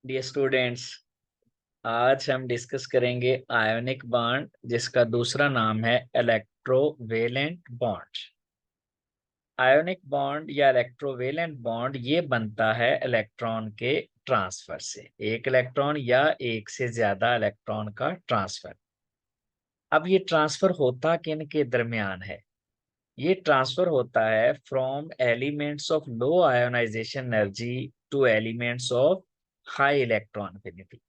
Dear students, आज हम discuss करेंगे आयोनिक बॉन्ड जिसका दूसरा नाम है इलेक्ट्रोवेलेंट बॉन्ड। आयोनिक बॉन्ड या इलेक्ट्रोवेलेंट बॉन्ड ये बनता है इलेक्ट्रॉन के ट्रांसफर से, एक इलेक्ट्रॉन या एक से ज्यादा इलेक्ट्रॉन का ट्रांसफर। अब ये ट्रांसफर होता किन के दरमियान है? ये ट्रांसफर होता है from elements of low ionisation energy to elements of high electron affinity.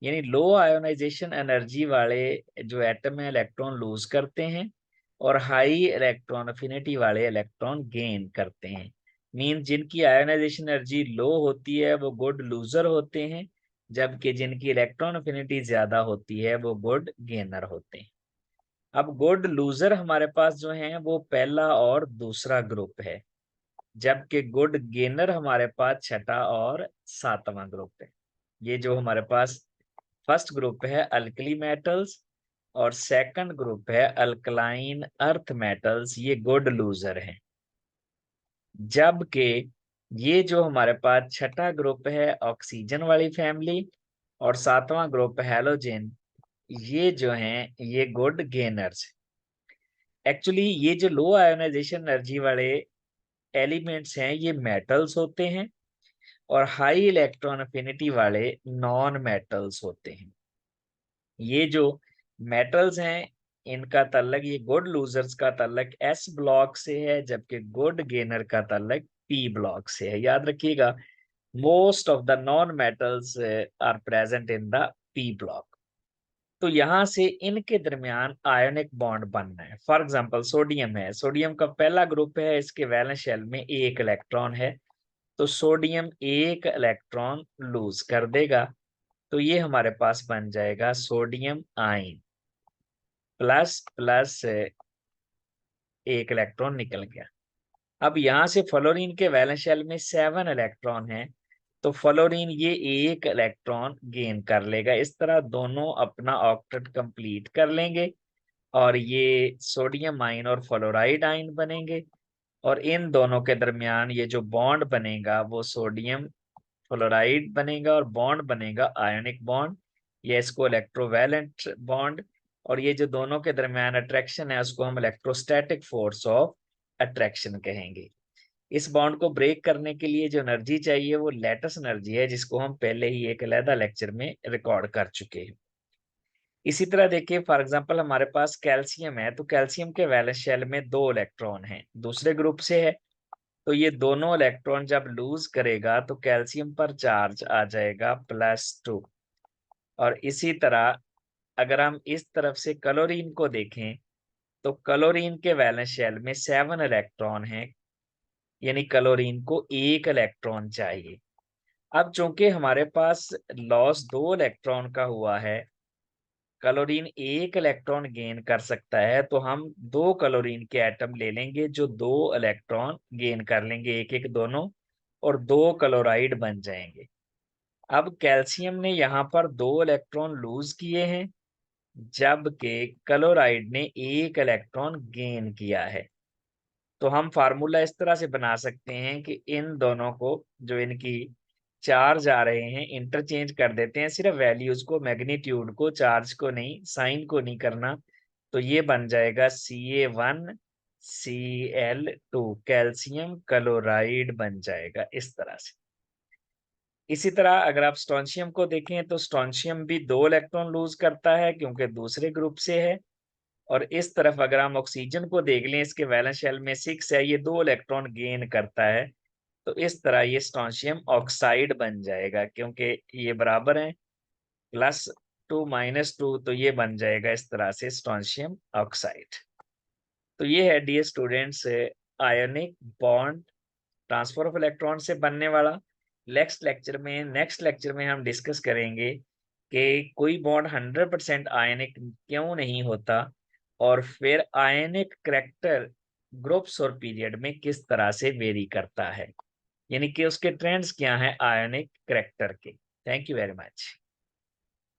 यानी लो आयोनाइजेशन एनर्जी वाले जो एटम है इलेक्ट्रॉन लूज करते हैं और हाई इलेक्ट्रॉन अफिनिटी वाले इलेक्ट्रॉन गेन करते हैं। मीन जिनकी आयोनाइजेशन एनर्जी लो होती है वो गुड लूजर होते हैं, जबकि जिनकी इलेक्ट्रॉन अफिनिटी ज्यादा होती है वो गुड गेनर होते हैं। अब गुड लूजर हमारे पास जो है वो पहला और दूसरा ग्रुप है, जबकि गुड गेनर हमारे पास छठा और सातवां ग्रुप है। ये जो हमारे पास फर्स्ट ग्रुप है अल्कली मेटल्स और सेकंड ग्रुप है अल्कलाइन अर्थ मेटल्स, ये गुड लूजर हैं। जबकि ये जो हमारे पास छठा ग्रुप है ऑक्सीजन वाली फैमिली और सातवां ग्रुप हैलोजन, ये जो हैं ये गुड गेनर्स। एक्चुअली ये जो लो आयोनाइजेशन एनर्जी वाले एलिमेंट्स हैं ये मेटल्स होते हैं और हाई इलेक्ट्रॉन अफिनिटी वाले नॉन मेटल्स होते हैं। ये जो मेटल्स हैं इनका तल्लक, ये गुड लूजर्स का तल्लक एस ब्लॉक से है, जबकि गुड गेनर का तल्लक पी ब्लॉक से है। याद रखिएगा, most of the non metals are present in the p block. तो यहां से इनके दरमियान आयोनिक बॉन्ड बनना है। फॉर एग्जांपल सोडियम है, सोडियम का पहला ग्रुप है, इसके वैलेंस शेल में एक इलेक्ट्रॉन है, तो सोडियम एक इलेक्ट्रॉन लूज कर देगा। तो ये हमारे पास बन जाएगा सोडियम आयन, प्लस प्लस एक इलेक्ट्रॉन निकल गया। अब यहां से फ्लोरीन के वैलेंस शेल में 7 इलेक्ट्रॉन है, तो फ्लोरीन ये एक इलेक्ट्रॉन गेन कर लेगा। इस तरह दोनों अपना ऑक्टेट कंप्लीट कर लेंगे और ये सोडियम आयन और फ्लोराइड आयन बनेंगे। और इन दोनों के दरमियान ये जो बॉन्ड बनेगा वो सोडियम फ्लोराइड बनेगा और बॉन्ड बनेगा आयोनिक बॉन्ड, ये इसको इलेक्ट्रोवैलेंट बॉन्ड। और ये जो दोनों के दरमियान अट्रैक्शन है उसको हम इलेक्ट्रोस्टैटिक फोर्स ऑफ अट्रैक्शन कहेंगे। इस बॉन्ड को ब्रेक करने के लिए जो एनर्जी चाहिए वो लेटस एनर्जी है, जिसको हम पहले ही एक अलग लेक्चर में रिकॉर्ड कर चुके हैं। इसी तरह देखिए, फॉर एग्जांपल हमारे पास कैल्शियम है, तो कैल्शियम के वैलेंस शेल में 2 इलेक्ट्रॉन हैं, दूसरे ग्रुप से है। तो ये दोनों इलेक्ट्रॉन जब लूज करेगा तो कैल्शियम पर चार्ज आ जाएगा +2। और इसी तरह अगर हम इस तरफ से क्लोरीन को देखें तो क्लोरीन के वैलेंस शेल में 7 इलेक्ट्रॉन हैं, यानी क्लोरीन को एक इलेक्ट्रॉन चाहिए। अब चूंकि हमारे पास लॉस 2 इलेक्ट्रॉन का हुआ है, क्लोरीन एक इलेक्ट्रॉन गेन कर सकता है, तो हम 2 क्लोरीन के एटम ले लेंगे जो 2 इलेक्ट्रॉन गेन कर लेंगे, एक एक दोनों, और 2 क्लोराइड बन जाएंगे। अब कैल्शियम ने यहाँ पर 2 इलेक्ट्रॉन लूज किए हैं, जबकि क्लोराइड ने एक इलेक्ट्रॉन गेन किया है। तो हम फार्मूला इस तरह से बना सकते हैं कि इन दोनों को, जो इनकी चार्ज आ रहे हैं, इंटरचेंज कर देते हैं, सिर्फ वैल्यूज को, मैग्नीट्यूड को, चार्ज को नहीं, साइन को नहीं करना। तो ये बन जाएगा Ca1Cl2, कैल्शियम क्लोराइड बन जाएगा इस तरह से। इसी तरह अगर आप स्ट्रोंशियम को देखें तो स्ट्रोंशियम भी 2 इलेक्ट्रॉन लूज करता है क्योंकि दूसरे ग्रुप से है। और इस तरफ अगर हम ऑक्सीजन को देख लें, इसके वैलेंस शेल में 6 है, ये 2 इलेक्ट्रॉन गेन करता है। तो इस तरह ये स्ट्रोंशियम ऑक्साइड बन जाएगा, क्योंकि ये बराबर है, +2 -2, तो ये बन जाएगा इस तरह से स्ट्रोंशियम ऑक्साइड। तो ये है dear students ionic bond, transfer of electron से बनने वाला। नेक्स्ट लेक्चर में हम डिस्कस करेंगे कि कोई बॉन्ड 100% आयनिक क्यों नहीं होता, और फिर आयनिक करैक्टर ग्रुप्स और पीरियड में किस तरह से वेरी करता है, यानी कि उसके ट्रेंड्स क्या हैं आयनिक करैक्टर के। Thank you very much.